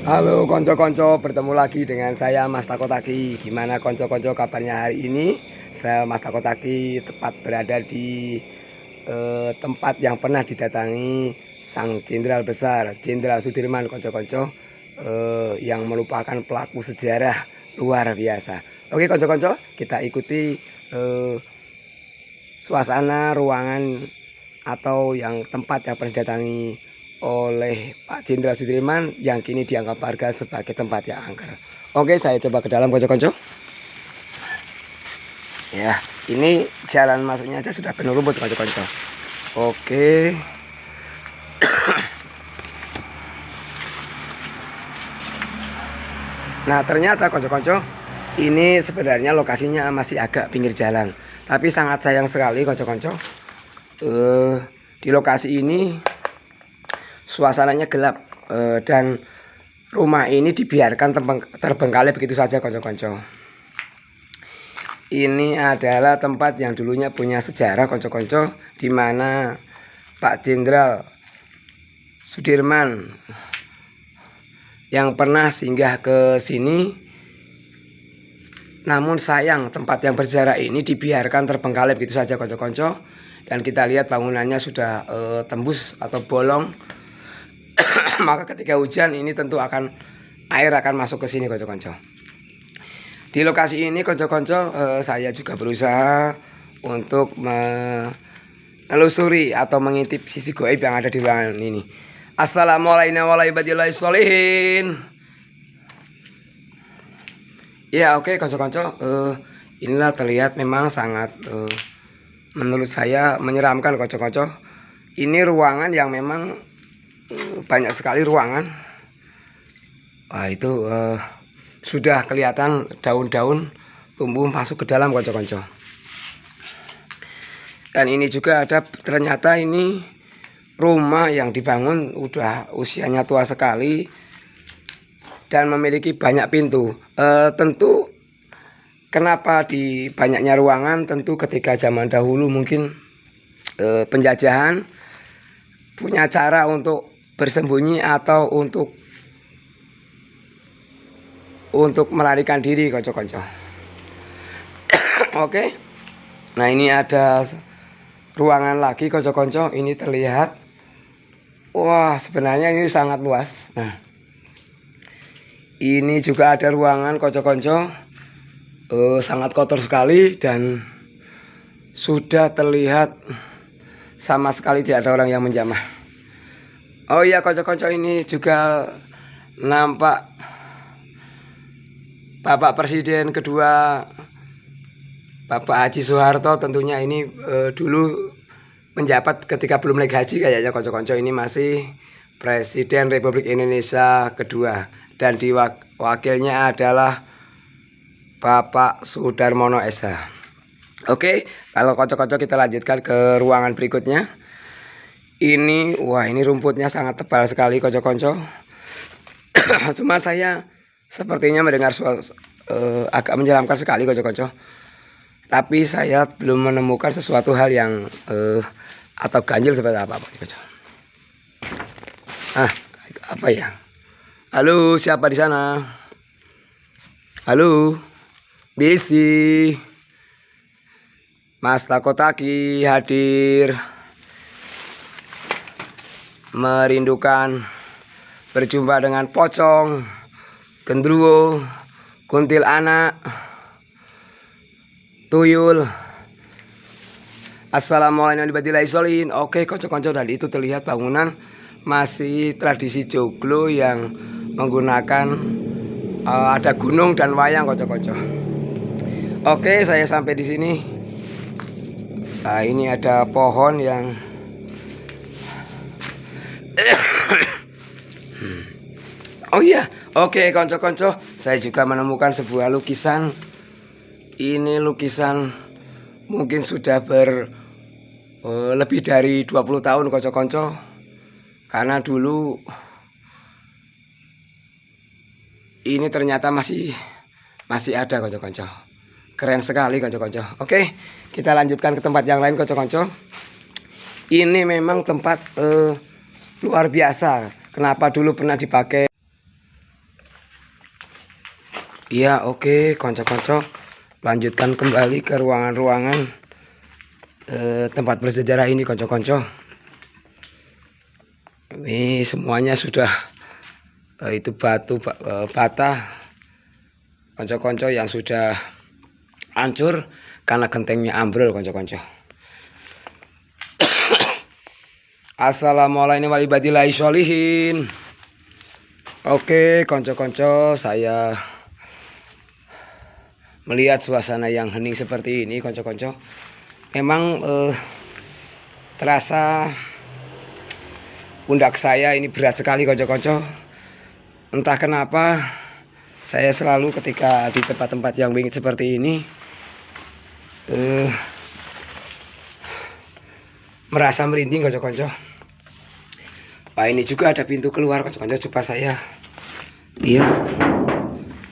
Halo konco-konco, bertemu lagi dengan saya Mas Takotaki. Gimana konco-konco kabarnya hari ini? Saya Mas Takotaki tepat berada di tempat yang pernah didatangi Sang Jenderal Besar, Jenderal Sudirman, konco-konco, yang merupakan pelaku sejarah luar biasa. Oke konco-konco, kita ikuti suasana ruangan atau yang tempat yang pernah didatangi oleh Pak Jenderal Sudirman yang kini dianggap warga sebagai tempat yang angker. Oke, saya coba ke dalam konco-konco. Ya, ini jalan masuknya aja sudah penuh rumput konco-konco. Oke. Nah, ternyata konco-konco, ini sebenarnya lokasinya masih agak pinggir jalan. Tapi sangat sayang sekali konco-konco. Di lokasi ini suasananya gelap dan rumah ini dibiarkan terbengkalai begitu saja konco-konco. Ini adalah tempat yang dulunya punya sejarah konco-konco, di mana Pak Jenderal Sudirman yang pernah singgah ke sini. Namun sayang tempat yang bersejarah ini dibiarkan terbengkalai begitu saja konco-konco, dan kita lihat bangunannya sudah tembus atau bolong. Maka ketika hujan ini tentu air akan masuk ke sini konco-konco. Di lokasi ini konco-konco, saya juga berusaha untuk menelusuri atau mengintip sisi gaib yang ada di ruangan ini. Assalamualaikum warahmatullahi wabarakatuh. Ya oke konco-konco, inilah terlihat memang sangat menurut saya menyeramkan konco-konco. Ini ruangan yang memang banyak sekali ruangan. Wah itu sudah kelihatan daun-daun tumbuh masuk ke dalam konco-konco. Dan ini juga ada, ternyata ini rumah yang dibangun udah usianya tua sekali dan memiliki banyak pintu. Tentu kenapa di banyaknya ruangan, tentu ketika zaman dahulu mungkin penjajahan punya cara untuk bersembunyi atau untuk melarikan diri konco-konco. Oke. Nah, ini ada ruangan lagi konco-konco, ini terlihat. Wah, sebenarnya ini sangat luas. Nah, ini juga ada ruangan konco-konco, sangat kotor sekali dan sudah terlihat sama sekali tidak ada orang yang menjamah. Oh iya konco-konco, ini juga nampak Bapak Presiden kedua, Bapak Haji Soeharto. Tentunya ini dulu menjabat ketika belum naik haji kayaknya konco-konco. Ini masih Presiden Republik Indonesia kedua, dan wakilnya adalah Bapak Sudarmono SH. Oke, kalau konco-konco kita lanjutkan ke ruangan berikutnya. Ini, wah ini rumputnya sangat tebal sekali konco-konco. Cuma saya sepertinya mendengar agak menyeramkan sekali konco-konco. Tapi saya belum menemukan sesuatu hal yang atau ganjil seperti apa konco. Apa ya? Halo, siapa di sana? Halo, Bisi. Mas Takotaki hadir. Merindukan berjumpa dengan pocong, gendruwo, kuntilanak, tuyul. Assalamualaikum warahmatullahi wabarakatuh. Oke konco-konco, tadi itu terlihat bangunan masih tradisi joglo yang menggunakan ada gunung dan wayang konco-konco. Oke, saya sampai di sini. Nah, ini ada pohon yang oh iya, oke konco-konco, saya juga menemukan sebuah lukisan. Ini lukisan mungkin sudah lebih dari 20 tahun konco-konco. Karena dulu ini ternyata masih ada konco-konco. Keren sekali konco-konco. Oke, kita lanjutkan ke tempat yang lain konco-konco. Ini memang tempat luar biasa. Kenapa dulu pernah dipakai Iya, oke, konco-konco, lanjutkan kembali ke ruangan-ruangan tempat bersejarah ini, konco-konco. Ini semuanya sudah itu batu bata, konco-konco, yang sudah hancur karena gentengnya ambrol, konco-konco. Assalamualaikum warahmatullahi wabarakatuh. Oke, konco-konco, saya melihat suasana yang hening seperti ini, konco-konco, memang terasa pundak saya ini berat sekali, konco-konco. Entah kenapa saya selalu ketika di tempat-tempat yang dingin seperti ini merasa merinding, konco-konco. Wah, ini juga ada pintu keluar, konco-konco. Coba saya lihat.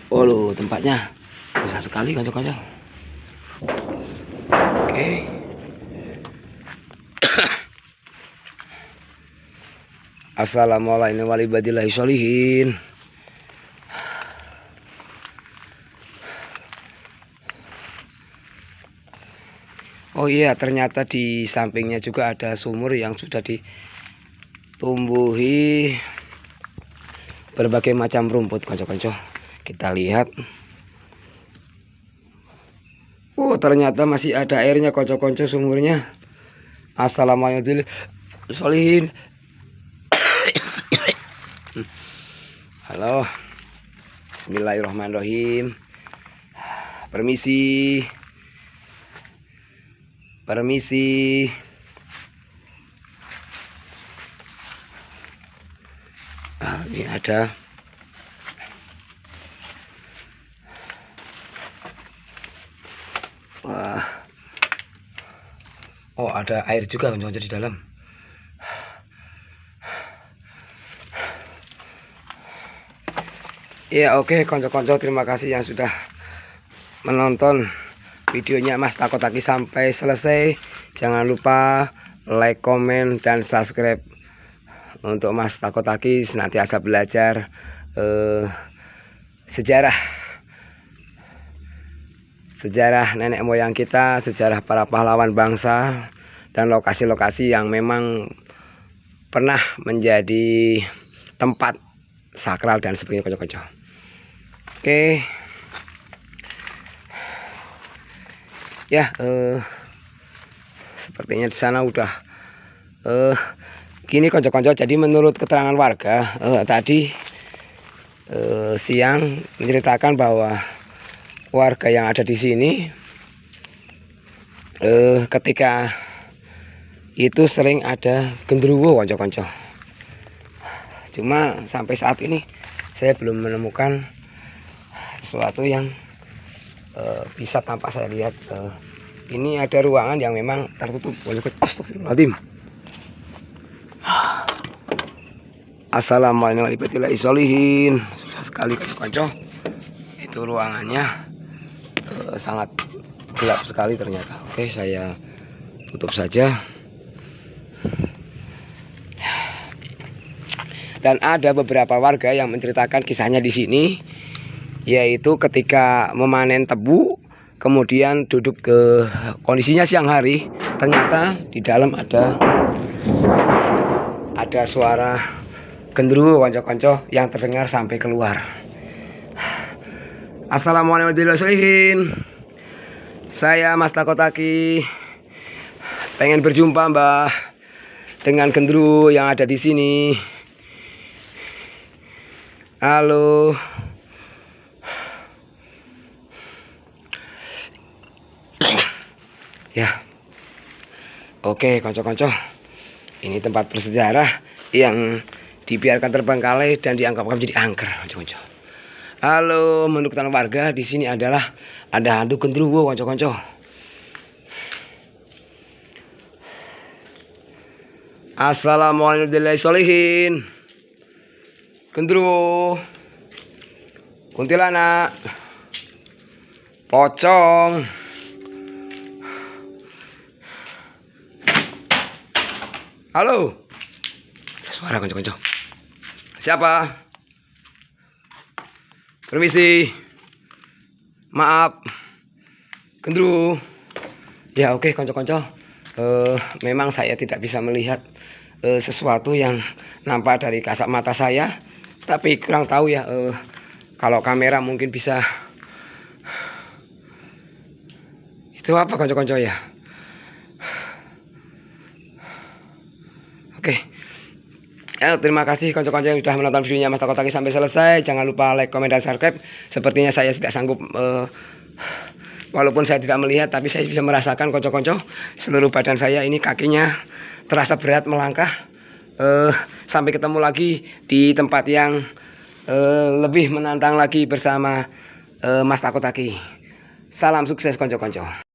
Oh loh, tempatnya susah sekali, konco-konco. Oke. Assalamualaikum warahmatullahi wabarakatuh. Oh iya, ternyata di sampingnya juga ada sumur yang sudah ditumbuhi berbagai macam rumput, konco-konco. Kita lihat. Oh, ternyata masih ada airnya, konco-konco, sumurnya. Assalamualaikum warahmatullahi wabarakatuh. Halo. Bismillahirrahmanirrahim. Permisi. Permisi. Ini ada. Wah. Oh, ada air juga, konco-konco, di dalam. Ya, oke, konco-konco, terima kasih yang sudah menonton videonya Mas Takotaki sampai selesai. Jangan lupa like, komen, dan subscribe. Untuk Mas Takotaki senantiasa belajar sejarah nenek moyang kita, sejarah para pahlawan bangsa, dan lokasi-lokasi yang memang pernah menjadi tempat sakral dan sebagainya, konco-konco. Oke. Ya, sepertinya di sana udah gini, konco-konco. Jadi menurut keterangan warga tadi siang menceritakan bahwa warga yang ada di sini ketika itu sering ada genderuwo, konco-konco. Cuma sampai saat ini saya belum menemukan sesuatu yang bisa tampak saya lihat. Ini ada ruangan yang memang tertutup. Astagfirullahaladzim. Assalamualaikum warahmatullahi wabarakatuh. Susah sekali, konco-konco. Itu ruangannya sangat gelap sekali ternyata. Oke, saya tutup saja. Dan ada beberapa warga yang menceritakan kisahnya di sini, yaitu ketika memanen tebu, kemudian duduk ke kondisinya siang hari, ternyata di dalam ada suara genderuwo, konco-konco, yang terdengar sampai keluar. Assalamualaikum warahmatullahi wabarakatuh. Saya Mas Takotaki pengen berjumpa Mbah dengan genderuwo yang ada di sini. Halo. Ya. Oke, konco-konco. Ini tempat bersejarah yang dibiarkan terbengkalai dan dianggap menjadi angker, konco-konco. Halo, menurut keterangan warga di sini adalah ada hantu genderuwo, konco-konco. Assalamualaikum warahmatullahi wabarakatuh. Genderuwo, kuntilanak, pocong. Halo. Suara, konco-konco. Siapa? Permisi. Maaf gendru. Ya oke konco-konco, memang saya tidak bisa melihat sesuatu yang nampak dari kasat mata saya, tapi kurang tahu ya, kalau kamera mungkin bisa. Itu apa konco-konco ya? Oke. Ya, terima kasih konco-konco yang sudah menonton videonya Mas Takotaki sampai selesai. Jangan lupa like, komen, dan subscribe. Sepertinya saya tidak sanggup, walaupun saya tidak melihat, tapi saya bisa merasakan konco-konco seluruh badan saya ini, kakinya terasa berat melangkah. Sampai ketemu lagi di tempat yang lebih menantang lagi bersama Mas Takotaki. Salam sukses konco-konco.